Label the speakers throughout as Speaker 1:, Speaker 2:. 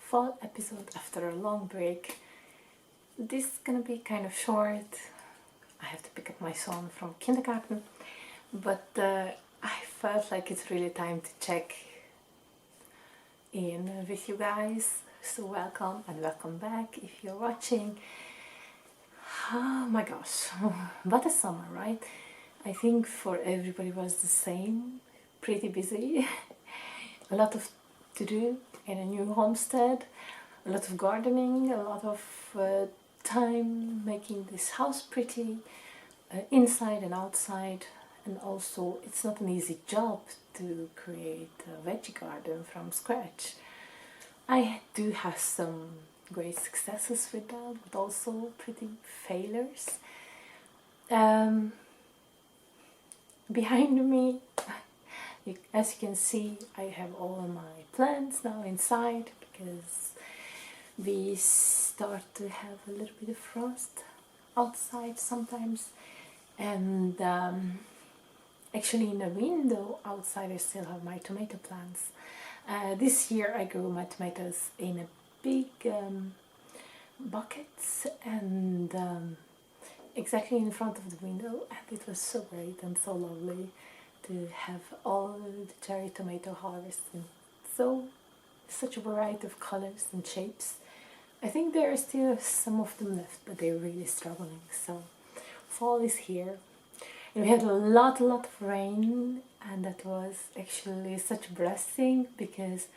Speaker 1: fall episode after a long break. This is gonna be kind of short. I have to pick up my son from kindergarten, but I felt like it's really time to check in with you guys. So welcome and welcome back if you're watching. Oh my gosh, what a summer, right? I think for everybody was the same, pretty busy. A lot of to do in a new homestead, a lot of gardening, a lot of time making this house pretty, inside and outside. And also it's not an easy job to create a veggie garden from scratch. I do have some great successes with that, but also pretty failures. Behind me, as you can see, I have all of my plants now inside because we start to have a little bit of frost outside sometimes, and actually in the window outside I still have my tomato plants. This year I grew my tomatoes in a big buckets and exactly in front of the window, and it was so great and so lovely to have all the cherry tomato harvest in such a variety of colors and shapes. I think there are still some of them left, but they're really struggling. So fall is here, and we had a lot of rain, and that was actually such a blessing because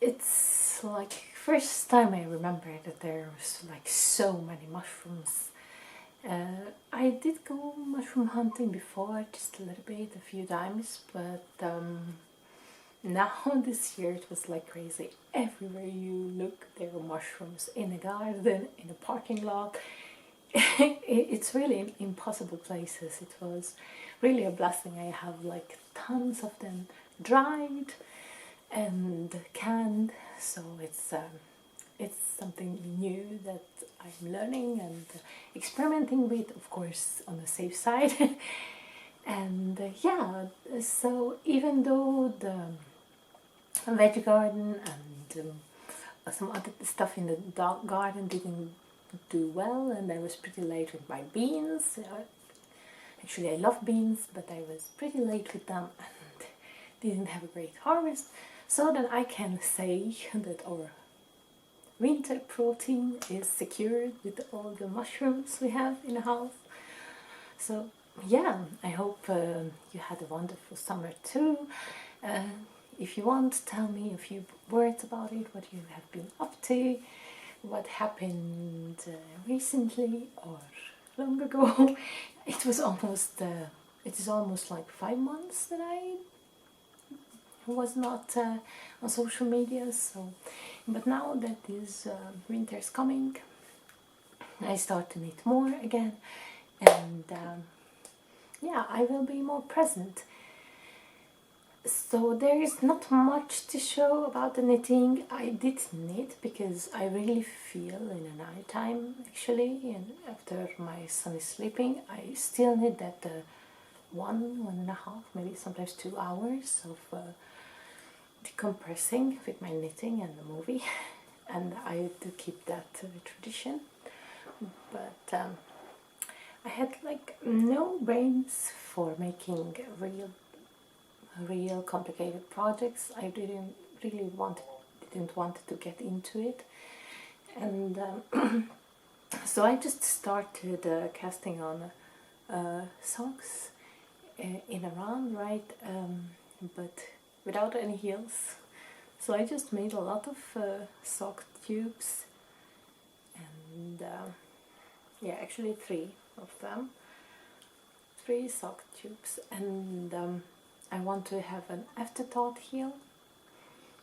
Speaker 1: it's like first time I remember that there was like so many mushrooms. I did go mushroom hunting before, just a little bit, a few times, but now this year it was like crazy. Everywhere you look there were mushrooms, in a garden, in a parking lot. It's really in impossible places. It was really a blessing. I have like tons of them dried and canned, so it's something new that I'm learning and experimenting with, of course on the safe side. And yeah, so even though the veggie garden and some other stuff in the garden didn't do well, and I was pretty late with my beans. Actually I love beans, but I was pretty late with them and didn't have a great harvest. So then I can say that our winter protein is secured with all the mushrooms we have in the house. So yeah, I hope you had a wonderful summer too. If you want, tell me a few words about it, what you have been up to, what happened recently or long ago. It is almost like 5 months that I was not on social media. So, but now that this winter is coming, I start to knit more again, and yeah, I will be more present. So there is not much to show about the knitting. I did knit because I really feel in the night time actually, and after my son is sleeping, I still need that 1.5, maybe sometimes 2 hours of decompressing with my knitting and the movie. And I do keep that tradition, but I had like no brains for making real complicated projects. I didn't want to get into it, and so I just started casting on socks in a round, right, but without any heels. So I just made a lot of sock tubes, and yeah, actually 3 of them, 3 sock tubes, and I want to have an afterthought heel,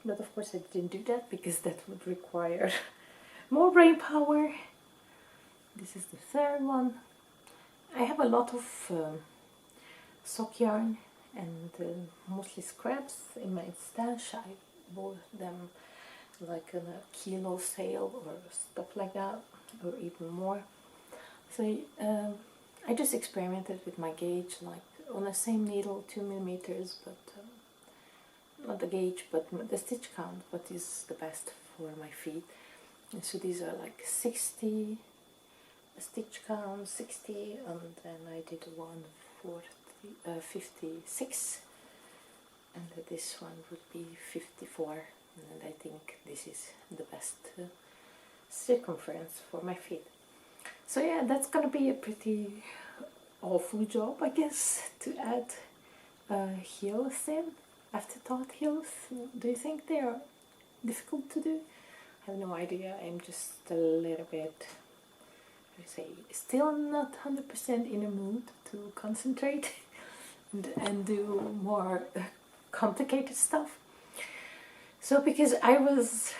Speaker 1: but of course I didn't do that because that would require more brain power. This is the 3rd one. I have a lot of sock yarn and mostly scraps in my stash. I bought them like on a kilo sale or stuff like that, or even more. So I just experimented with my gauge, like on the same needle, 2 millimeters, but not the gauge, but the stitch count, what is the best for my feet. And so these are like 60 stitch count, 60, and then I did one for 56, and this one would be 54, and I think this is the best circumference for my feet. So yeah, that's gonna be a pretty awful job, I guess, to add heels in, afterthought heels. Do you think they are difficult to do? I have no idea. I'm just a little bit, still not 100% in a mood to concentrate and do more complicated stuff. So because I was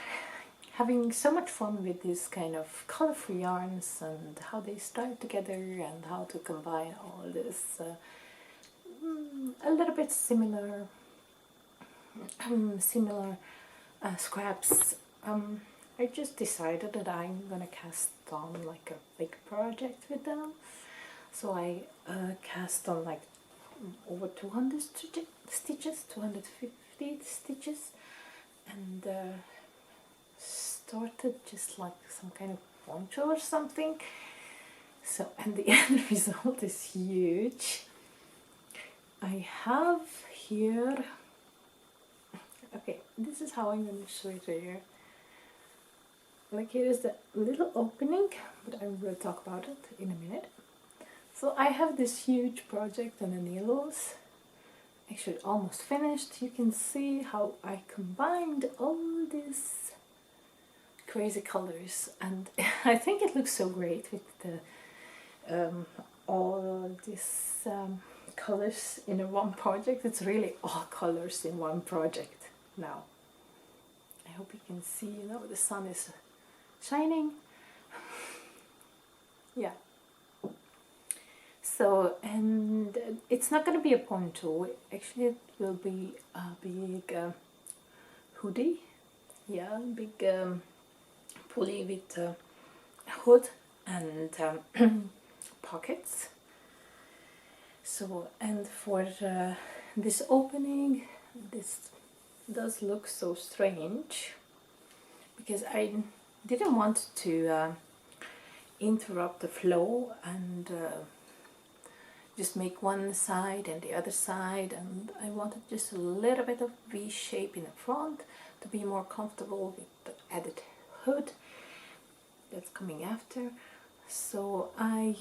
Speaker 1: having so much fun with this kind of colorful yarns and how they start together and how to combine all this a little bit similar scraps, I just decided that I'm gonna cast on like a big project with them. So I cast on like over 200 stitches, 250 stitches, and started just like some kind of poncho or something. So, and the end result is huge. I have here, okay, this is how I'm going to show it here. Like, here is the little opening, but I will talk about it in a minute. So I have this huge project on the needles, actually almost finished. You can see how I combined all these crazy colors, and I think it looks so great with the all these colors in one project. It's really all colors in one project now. I hope you can see, you know, the sun is shining. Yeah. So, and it's not going to be a poncho, actually it will be a big hoodie. Yeah, big pulley with a hood and pockets. So, and for this opening, this does look so strange because I didn't want to interrupt the flow and just make one side and the other side, and I wanted just a little bit of V shape in the front to be more comfortable with the added hood that's coming after. So I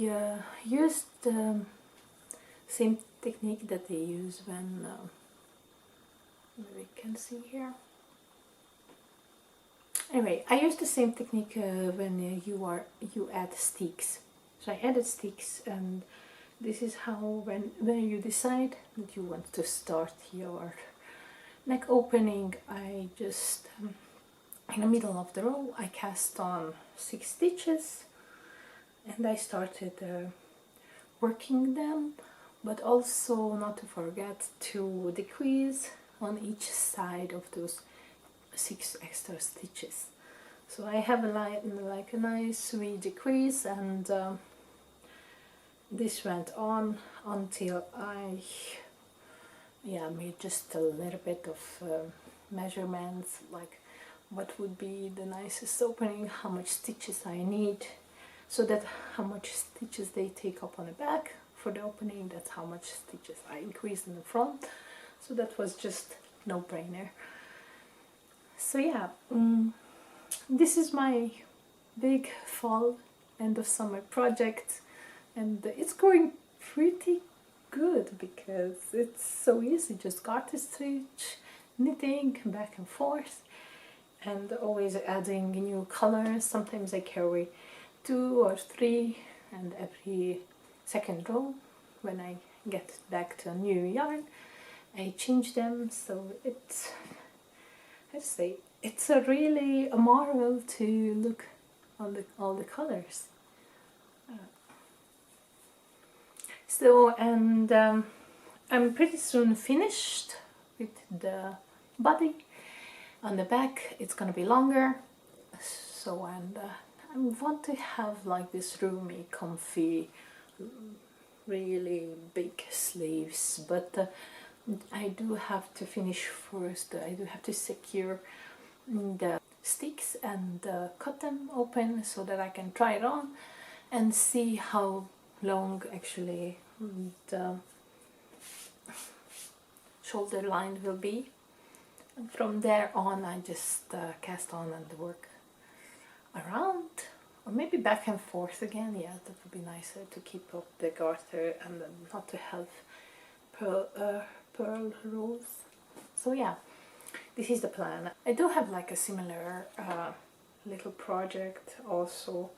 Speaker 1: used the same technique that they use when maybe you can see here. Anyway, I used the same technique when you add sticks. So I added sticks, and this is how when you decide that you want to start your neck opening, I just in the middle of the row I cast on 6 stitches, and I started working them, but also not to forget to decrease on each side of those 6 extra stitches. So I have like a nice V decrease, and this went on until I made just a little bit of measurements, like what would be the nicest opening, how much stitches I need, so that how much stitches they take up on the back for the opening, that's how much stitches I increase in the front. So that was just no-brainer. So yeah, this is my big fall end of summer project, and it's going pretty good because it's so easy, just garter stitch, knitting back and forth, and always adding new colors. Sometimes I carry 2 or 3, and every second row when I get back to a new yarn I change them. So it's, I'd say it's really a marvel to look on all the colors. So, and I'm pretty soon finished with the body. On the back it's gonna be longer. So, and I want to have like this roomy, comfy, really big sleeves, but I do have to finish first. I do have to secure the sticks and cut them open so that I can try it on and see how long actually the shoulder line will be. And from there on I just cast on and work around, or maybe back and forth again. Yeah, that would be nicer to keep up the garter and not to have pearl rolls. So yeah, this is the plan. I do have like a similar little project also,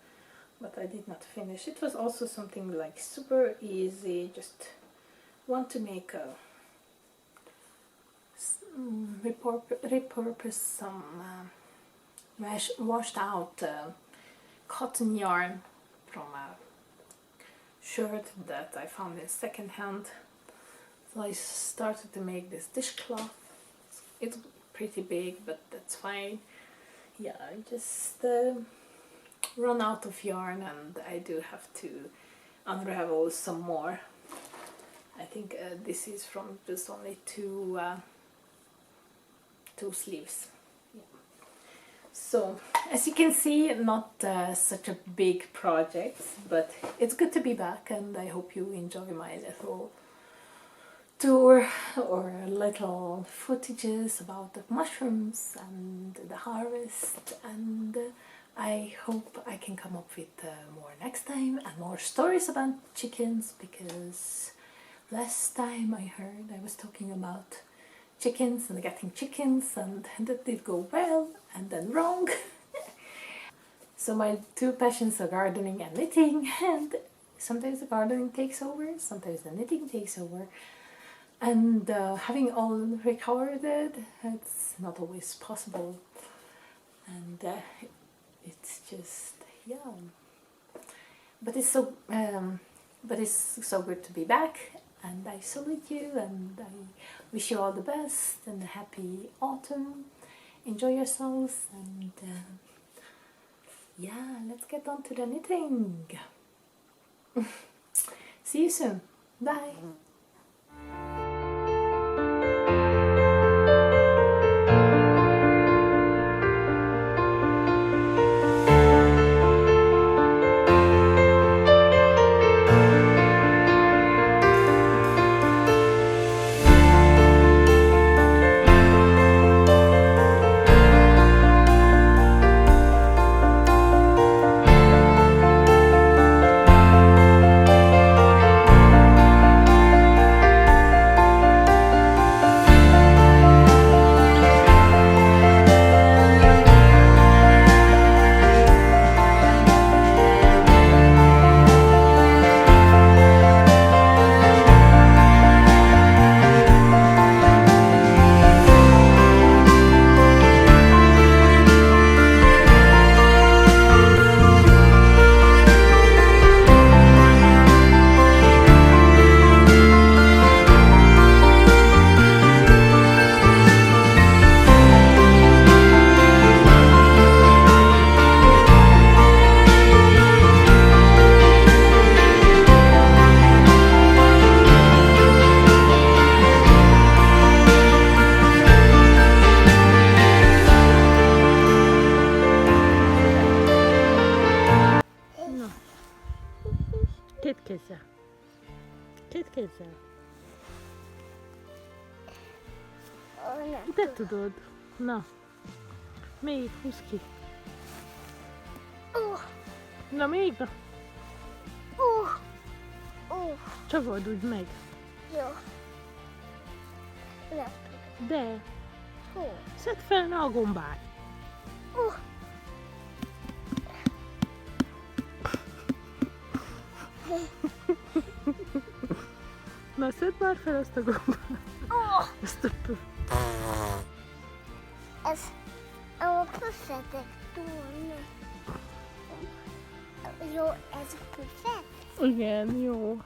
Speaker 1: but I did not finish. It was also something like super easy, just want to make a repurpose some washed out cotton yarn from a shirt that I found in second hand. So I started to make this dishcloth. It's pretty big, but that's fine. Yeah, I just run out of yarn and I do have to unravel some more. I think this is from just only two sleeves. Yeah. So as you can see, not such a big project, but it's good to be back, and I hope you enjoy my little tour or little footages about the mushrooms and the harvest, and I hope I can come up with more next time and more stories about chickens, because last time I heard I was talking about chickens and getting chickens, and that did go well and then wrong. So my two passions are gardening and knitting, and sometimes the gardening takes over, sometimes the knitting takes over, and having all recovered it's not always possible, and it's just, yeah, but it's so good to be back. And I salute you, and I wish you all the best and a happy autumn. Enjoy yourselves, and yeah, let's get on to the knitting. See you soon. Bye. Két kézzel. Két kézzel. Te tudod. Na. Még, húzd ki. Na még. Csavard úgy meg.
Speaker 2: Jó. Nem.
Speaker 1: De. Szedd fel a gombát. Na, szedd már fel azt a gombát. Ezt a
Speaker 2: Ez a püsszetek túlni. Jó, ez a püsszet?
Speaker 1: Igen, jó.